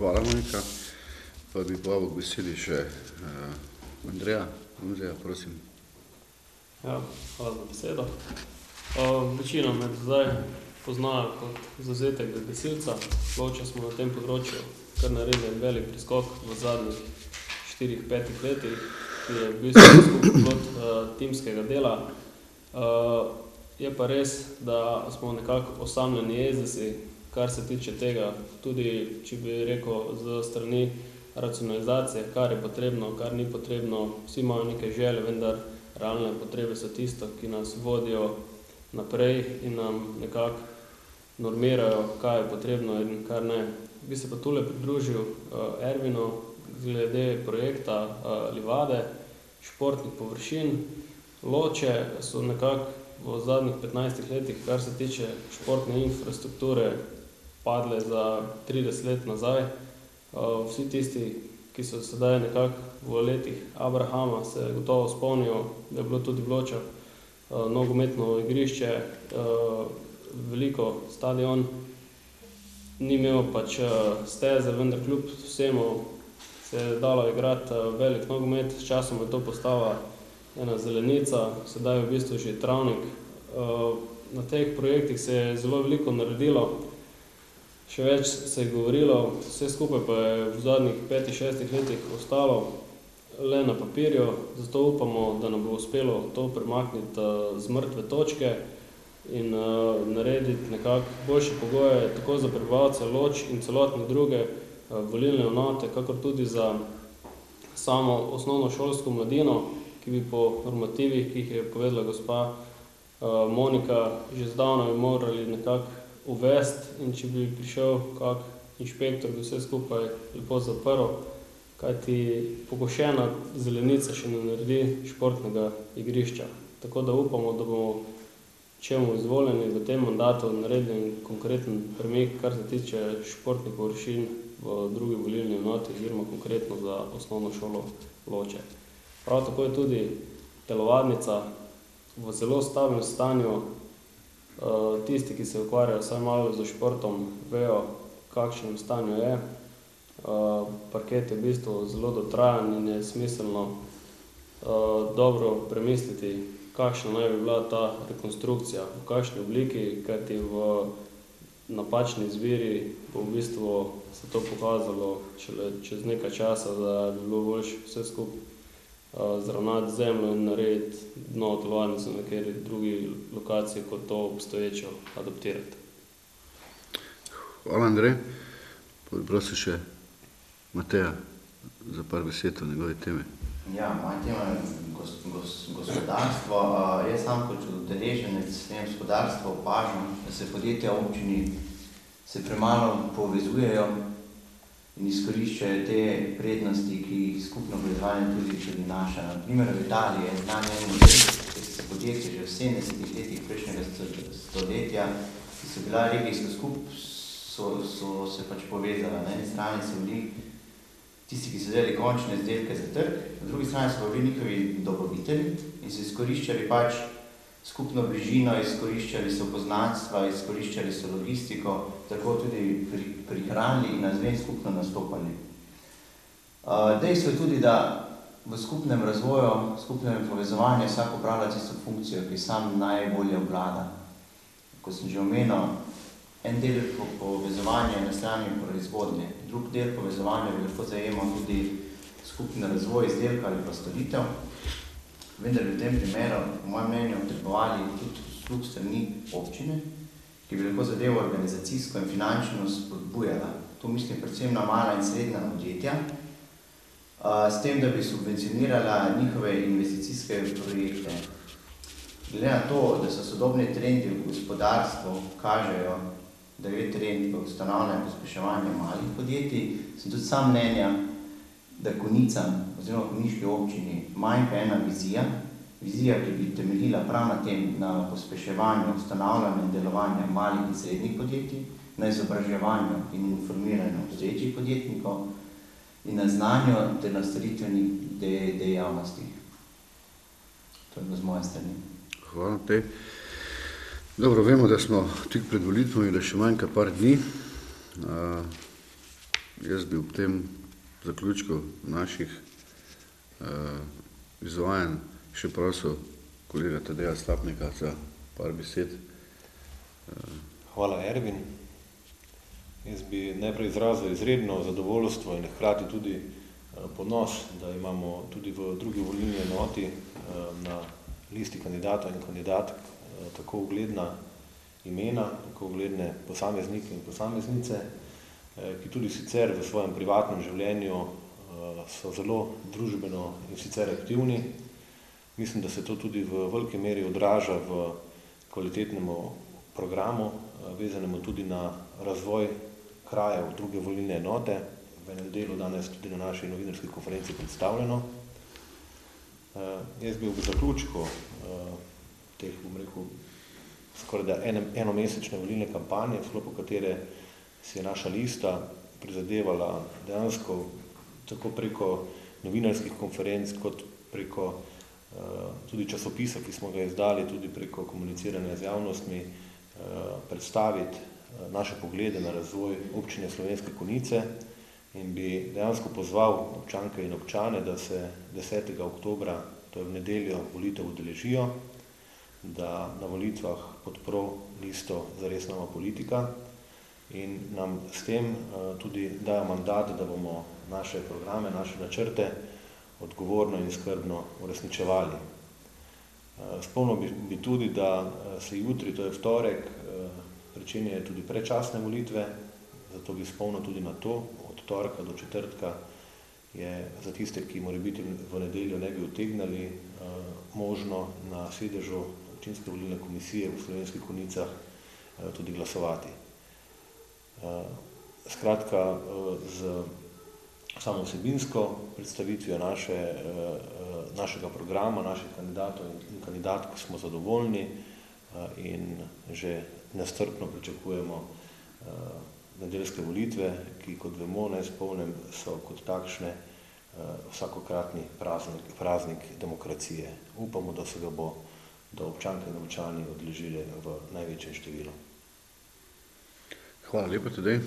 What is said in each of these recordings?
Hvala, Monika. Pa bi povabil k besedi še Andreja. Andreja, prosim. Ja, hvala za besedo. Večina me zdaj poznajo kot zavzetega gasilca. Loče smo na tem področju kar naredili velik preskok v zadnjih 4-5 letih, ki je v bistvu skupaj plod timskega dela. Je pa res, da smo nekako osamljeni jezdeci, kar se tiče tega, tudi, če bi rekel, z strani racionalizacije, kar je potrebno, kar ni potrebno. Vsi imajo neke želje, vendar realne potrebe so tisto, ki nas vodijo naprej in nam nekako normirajo, kaj je potrebno in kar ne. Bi se pa tule pridružil Ervinu glede projekta livade, športnih površin. Loče so nekako v zadnjih 15 letih, kar se tiče športne infrastrukture, padle za 30 let nazaj. Vsi tisti, ki so sedaj nekako v letih Abrahama, se gotovo spomnijo, da je bilo tudi v Ločah nogometno igrišče, veliko stadion. Ni imel pač steze, vendar kljub vsemu se je dalo igrati velik nogomet. S časom je to postala ena zelenica, sedaj je v bistvu že travnik. Na teh projektih se je zelo veliko naredilo, še več se je govorilo, vse skupaj pa je v zadnjih 5-6 letih ostalo le na papirju, zato upamo, da nam bo uspelo to premakniti z mrtve točke in narediti nekako boljše pogoje tako za prebivalce Loč in celotne druge volilne enote, kakor tudi za samo osnovnošolsko mladino, ki bi po normativih, ki jih je povedala gospa Monika, že zdavnaj morali nekako uvesti, in če bi prišel kak inšpektor, bi vse skupaj lepo zaprl, kajti pokošena zelenica še ne naredi športnega igrišča. Tako da upamo, da bomo, če bomo izvoljeni v tem mandatu, naredili konkreten premik, kar se tiče športnih površin v drugi volilni enoti oziroma konkretno za osnovno šolo Loče. Prav tako je tudi telovadnica v zelo slabem stanju. Tisti, ki se ukvarjajo vsaj malo s športom, vejo, v kakšnem stanju je. Parket je v bistvu zelo dotrajan in je smiselno dobro premisliti, kakšna naj bi bila ta rekonstrukcija, v kakšni obliki, kajti v napačni izbiri bo v bistvu se to pokazalo čez nekaj časa, da bi bilo boljše vse skupaj zravnati zemljo in narediti novo telovadnico na kateri drugi lokaciji, kot to obstoječo adaptirati. Hvala, Andrej. Prosim še Mateja za par besed o njegovi temi. Ja, moja tema je gospodarstvo. Jaz sam kot udeleženec s tem gospodarstvom opažam, da se podjetja v občini se premalo povezujejo in izkoriščajo te prednosti, ki jih skupno proizvajanje tudi prinaša. Na primer, v Italiji je znan en model, ki so podjetje že v 70 letih prejšnjega stoletja, ki so bila regijsko skupaj, so se pač povezala. Na eni strani so bili tisti, ki so delali končne izdelke za trg, na drugi strani so bili njihovi dobavitelji in so izkoriščali pač skupno bližino, izkoriščali so poznanstva, izkoriščali so logistiko, tako tudi prihranili in nazven skupno nastopali. Dejstvo je tudi, da v skupnem razvoju, skupnem povezovanju vsak opravlja tisto funkcijo, ki sam najbolje obvlada. Kot sem že omenil, en del povezovanja je na strani proizvodnje, drug del povezovanja bi lahko zajemal tudi skupni razvoj izdelka ali pa storitev. Vendar v tem primeru, po mojem mnenju, potrebovali tudi sluh strani občine, ki bi lahko zadevo organizacijsko in finančno spodbujala. To mislim predvsem na mala in srednja podjetja, s tem, da bi subvencionirala njihove investicijske projekte. Glede na to, da so sodobni trendi v gospodarstvu kažejo, da je trend v ustanavljanje in pospeševanje malih podjetij, sem tudi sam mnenja, da Konicam oziroma konjiški občini manjka ena vizija, ki bi temeljila prav na tem, na pospeševanju, ustanavljanju in delovanju malih in srednjih podjetij, na izobraževanju in informiranju obstoječih podjetnikov in na znanju ter na storitvenih dejavnostih. To je bilo z moje strani. Hvala te. Dobro, vemo, da smo tik pred volitvami, da še manjka par dni. Jaz bi ob tem zaključku naših izvajanj še prosil kolega Tadeja Slapnika za par besed. Hvala, Ervin. Jaz bi najprej izrazil izredno zadovoljstvo in hkrati tudi ponos, da imamo tudi v drugi volilni enoti na listi kandidatov in kandidatk tako ugledna imena, tako ugledne posameznike in posameznice, ki tudi sicer v svojem privatnem življenju so zelo družbeno in sicer aktivni. Mislim, da se to tudi v veliki meri odraža v kvalitetnemu programu, vezanemu tudi na razvoj krajev druge volilne enote, v enem delu danes tudi na naši novinarski konferenci predstavljeno. Jaz bi v zaključku teh, bom rekel, skoraj da enomesečne volilne kampanje, v sklopu katere si je naša lista prizadevala dejansko tako preko novinarskih konferenc, kot preko tudi časopisa, ki smo ga izdali, tudi preko komuniciranja z javnostmi, predstaviti naše poglede na razvoj občine Slovenske Konjice in bi dejansko pozval občanke in občane, da se 10. oktobra, to je v nedeljo, volitev udeležijo, da na volitvah podpro listo Zares nova politika in nam s tem tudi dajo mandat, da bomo naše programe, naše načrte odgovorno in skrbno uresničevali. Spomnil bi tudi, da se jutri, to je v torek, pričenjajo tudi predčasne volitve, zato bi spomnil tudi na to, od torka do četrtka je za tiste, ki morebiti v nedeljo ne bi utegnili, možno na sedežu občinske volilne komisije v Slovenskih Konjicah tudi glasovati. Skratka, z samo vsebinsko predstavitvijo našega programa, naših kandidatov in kandidatk smo zadovoljni in že nestrpno pričakujemo nedeljske volitve, ki, kot vemo, naj spomnim, so kot takšne vsakokratni praznik demokracije. Upamo, da se ga bo do občanke in občani odležili v največjem številu. Hvala lepa Tadej.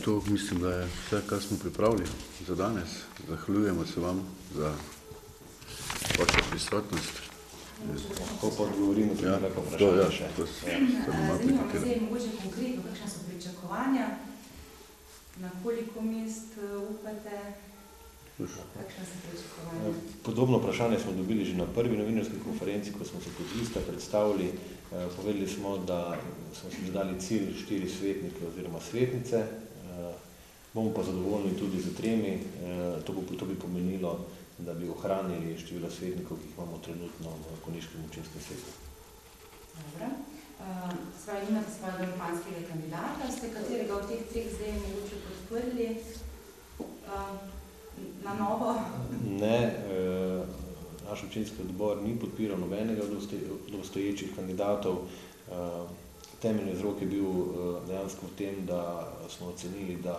To mislim, da je vse, kar smo pripravili za danes. Zahvaljujemo se vam za vašo prisotnost. Lahko pa odgovorim na tudi nekaj vprašanja še. Zanima me zdaj mogoče konkretno, kakšna so pričakovanja, na koliko mest upate, kakšna so pričakovanja? Podobno vprašanje smo dobili že na prvi novinarski konferenci, ko smo se kot lista predstavili. Povedali smo, da smo si zadali cilj 4 svetnike oziroma svetnice. Bomo pa zadovoljni tudi z 3. To bi pomenilo, da bi ohranili število svetnikov, ki jih imamo trenutno v konjiškem občinskem svetu. Dobro. Spravi, nimate svojega županskega kandidata, ste katerega od teh 3 zdaj mogoče podprli na novo? Ne, naš občinski odbor ni podpiral nobenega od obstoječih kandidatov. Temeljni vzrok je bil dejansko v tem, da smo ocenili, da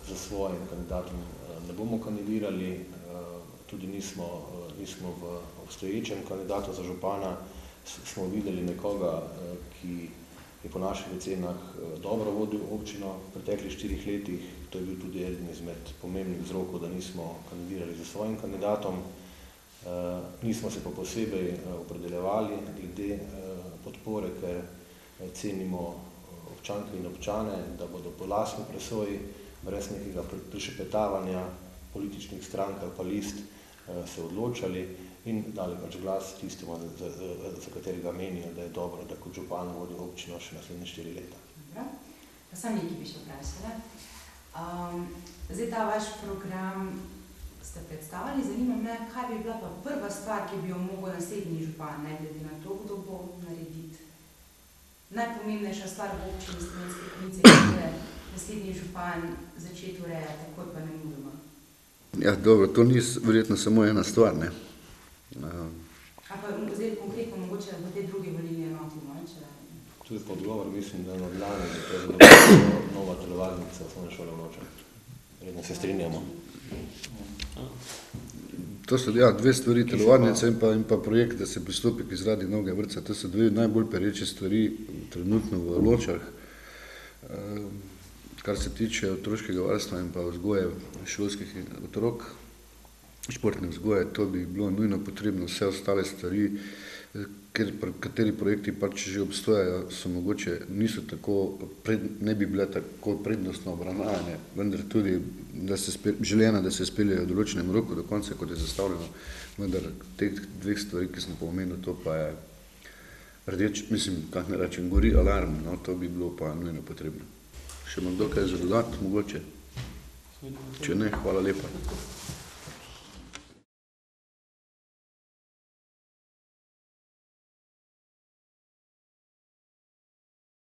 za svojim kandidatom ne bomo kandidirali, tudi nismo v obstoječem kandidatu za župana, smo videli nekoga, ki je po naših ocenah dobro vodil občino v preteklih 4 letih. To je bil tudi eden izmed pomembnih vzrokov, da nismo kandidirali za svojim kandidatom. Nismo se pa posebej opredeljevali glede podpore, ker cenimo občanke in občane, da bodo po lastni presoji, brez nekega prišepetavanja političnih strank ali pa list se odločali in dali pač glas tistemu, za katerega menijo, da je dobro, da kot župan vodi občino še naslednje 4 leta. Dobro. Pa sam nekaj bi še vprašala. Zdaj ta vaš program ste predstavili, zanima me, kaj bi bila pa prva stvar, ki bi jo mogel naslednji župan, ne glede na to, kdo bo narediti. Najpomembnejša stvar v občini Slovenske Konjice, ki je naslednji župan začeti urejati, takoj pa nemudoma. Ja, dobro, to ni verjetno samo ena stvar, ne. A pa zdaj konkretno mogoče v tej drugi volilni enoti, če? Tudi po odgovor mislim, da je na Dlani, da je to nova telovadnica osnovne šole v Ločah. Redno se strinjamo. To so 2 stvari, telovadnica in pa projekt, da se pristopi k izradi novega vrtca. To so 2 najbolj pereče stvari trenutno v Ločah. Kar se tiče otroškega varstva in pa vzgoje šolskih otrok, športne vzgoje, to bi bilo nujno potrebno. Vse ostale stvari, kateri projekti pač že obstojajo, so mogoče, niso tako, ne bi bile tako prednostno obravnavane, vendar tudi želena, da se speljejo v določenem roku do konca, kot je zastavljeno, vendar teh dveh stvari, ki sem pa omenil, to pa je rdeč, mislim, kak ne rečem, gori alarm, no, to bi bilo pa nujno potrebno. Še ima kdo kaj za dodati, mogoče? Če ne, hvala lepa.